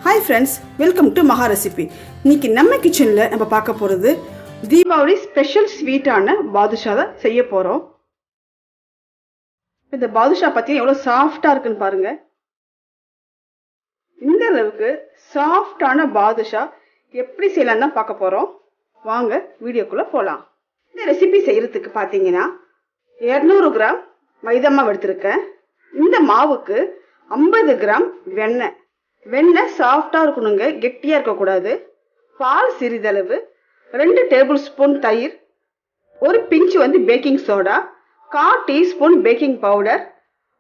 Hi friends, welcome to Maha Recipe. இன்னைக்கு நம்ம கிச்சன்ல நம்ம பார்க்க போறது தீபாவளி ஸ்பெஷல் ஸ்வீட்டான பாதுஷா தான் செய்ய போறோம். இந்த பாதுஷா பத்தி எவ்வளவு சாஃப்ட்டா இருக்குன்னு பாருங்க. இந்த அளவுக்கு சாஃப்ட்டான பாதுஷா எப்படி செய்யலாம்னு தான் பார்க்க போறோம். வாங்க வீடியோக்குள்ள போலாம். இந்த ரெசிபி செய்யறதுக்கு பாத்தீங்கன்னா 200 கிராம் மைதா மாவு எடுத்திருக்கேன். இந்த மாவுக்கு 50 கிராம் வெண்ணெய். வெண்ணெய் சாஃப்டா இருக்கணுங்க, கெட்டியா இருக்க கூடாது. பால் சிறிதளவு, 2 டேபிள் ஸ்பூன் தயிர், ஒரு pinch baking soda, 1/4 teaspoon baking powder,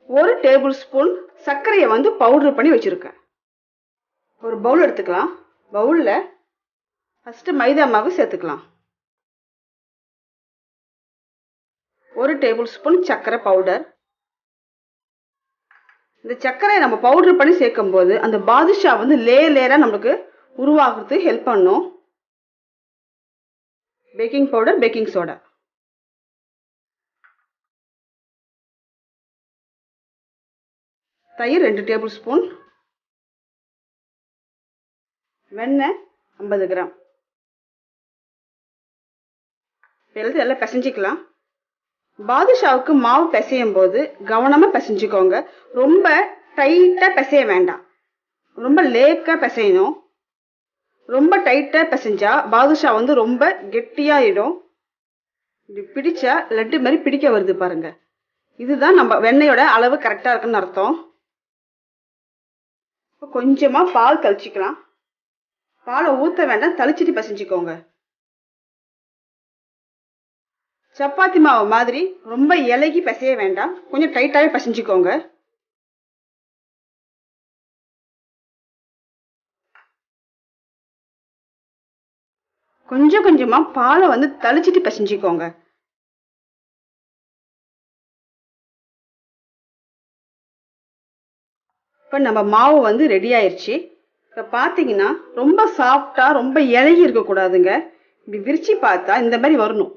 1 tablespoon சர்க்கரையை பவுடர் பண்ணி வச்சிருக்கேன். ஒரு பவுல் எடுத்துக்கலாம். பவுல்ல ஃபர்ஸ்ட் மைதா மாவு சேர்த்துக்கலாம். 1 டேபிள் ஸ்பூன் சர்க்கரை பவுடர். இந்த சர்க்கரையை நம்ம பவுடர் பண்ணி சேர்க்கும் போது அந்த பாதுஷா லேயரா நமக்கு உருவாகிறது ஹெல்ப் பண்ணும். பேக்கிங் பவுடர், பேக்கிங் சோடா, தயிர் 2 டேபிள் ஸ்பூன், வெண்ணெய் 50 கிராம். எல்லாம் பிசைஞ்சிக்கலாம். பாதுஷாவுக்கு மாவு பிசையும் போது கவனமா பிசைஞ்சுக்கோங்க. ரொம்ப டைட்டா பிசைய வேண்டாம், ரொம்ப லேக்கா பிசையணும். ரொம்ப டைட்டா பிசைஞ்சா பாதுஷா ரொம்ப கெட்டியாயிடும். இப்படி பிடிச்சா லட்டு மாதிரி பிடிக்க வருது பாருங்க. இதுதான் நம்ம வெண்ணெயோட அளவு கரெக்டா இருக்குன்னு அர்த்தம். கொஞ்சமா பால் தெளிச்சுக்கலாம். பாலை ஊத்த வேண்டாம், தளிச்சிட்டு பிசைஞ்சுக்கோங்க. சப்பாத்தி மாவு மாதிரி ரொம்ப இலகி பிசைய வேண்டாம், கொஞ்சம் டைட்டாவே பிசைஞ்சுக்கோங்க. கொஞ்சம் கொஞ்சமா பாலை தளிச்சிட்டு பிசைஞ்சுக்கோங்க. இப்ப நம்ம மாவு ரெடி ஆயிருச்சு. இப்ப பாத்தீங்கன்னா ரொம்ப சாஃப்டா, ரொம்ப இலகி இருக்க கூடாதுங்க. இப்படி விரிச்சு பார்த்தா இந்த மாதிரி வரணும்.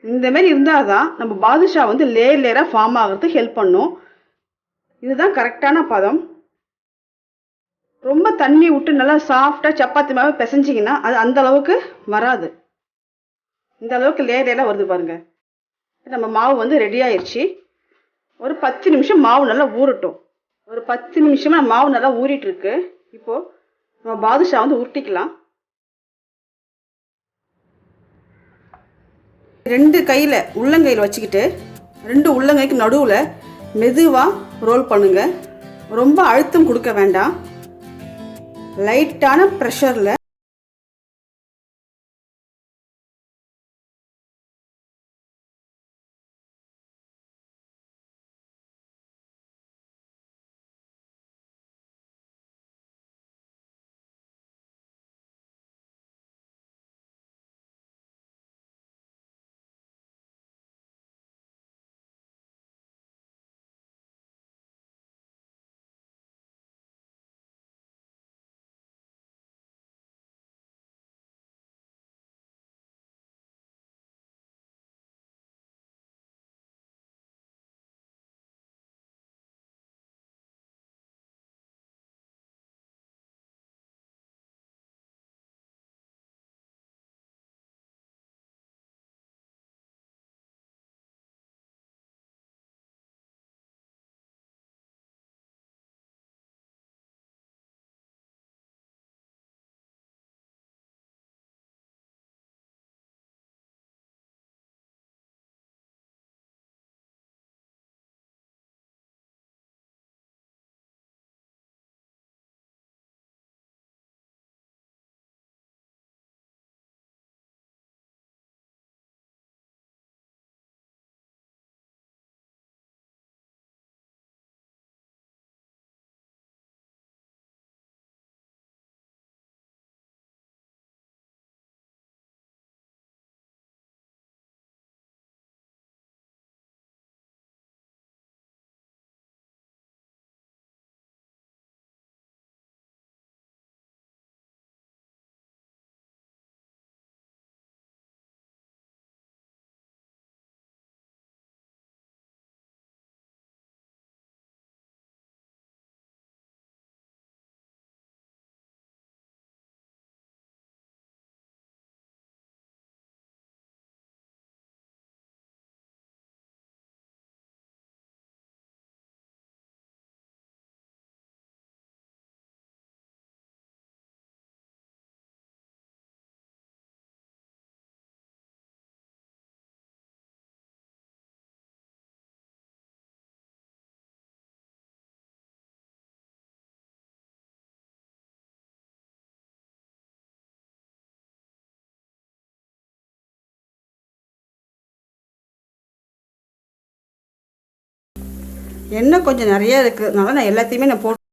இந்த மாதிரி இருந்தாதான் நம்ம பாதுஷா லேயர் லேயரா ஃபார்ம் ஆகிறதுக்கு ஹெல்ப் பண்ணும். இதுதான் கரெக்டான பதம். ரொம்ப தண்ணி விட்டு நல்லா சாஃப்டா சப்பாத்தி மாவு பிசைஞ்சிங்கன்னா அது அந்த அளவுக்கு வராது. இந்த அளவுக்கு லேயர் லேயரா வருது பாருங்க. நம்ம மாவு ரெடி ஆயிருச்சு. ஒரு 10 நிமிஷம் மாவு நல்லா ஊறட்டும். ஒரு 10 நிமிஷமா மாவு நல்லா ஊறிட்டு இருக்கு. இப்போ நம்ம பாதுஷா உருட்டிக்கலாம். 2 கையில உள்ளங்கையில் வச்சுக்கிட்டு 2 உள்ளங்கைக்கு நடுவுல மெதுவா ரோல் பண்ணுங்க. ரொம்ப அழுத்தம் கொடுக்க வேண்டாம். லைட்டான ப்ரெஷர்ல எண்ணெய் கொஞ்சம் நிறைய இருக்கிறதுனால நான் எல்லாத்தையுமே நான் போட்டு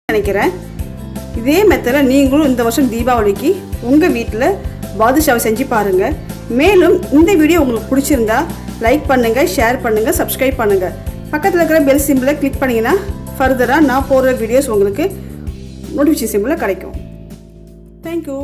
நினைக்கிறேன். இதே மெத்தடில் நீங்களும் இந்த வருஷம் தீபாவளிக்கு உங்கள் வீட்டில் பாதுஷாவை செஞ்சு பாருங்கள். மேலும் இந்த வீடியோ உங்களுக்கு பிடிச்சிருந்தா லைக் பண்ணுங்கள், ஷேர் பண்ணுங்கள், சப்ஸ்கிரைப் பண்ணுங்கள். பக்கத்தில் இருக்கிற பெல் சிம்பிளை கிளிக் பண்ணிங்கன்னா ஃபர்தராக நான் போடுற வீடியோஸ் உங்களுக்கு நோட்டிஃபிகேஷன் சிம்பிளில் கிடைக்கும். தேங்க்யூ.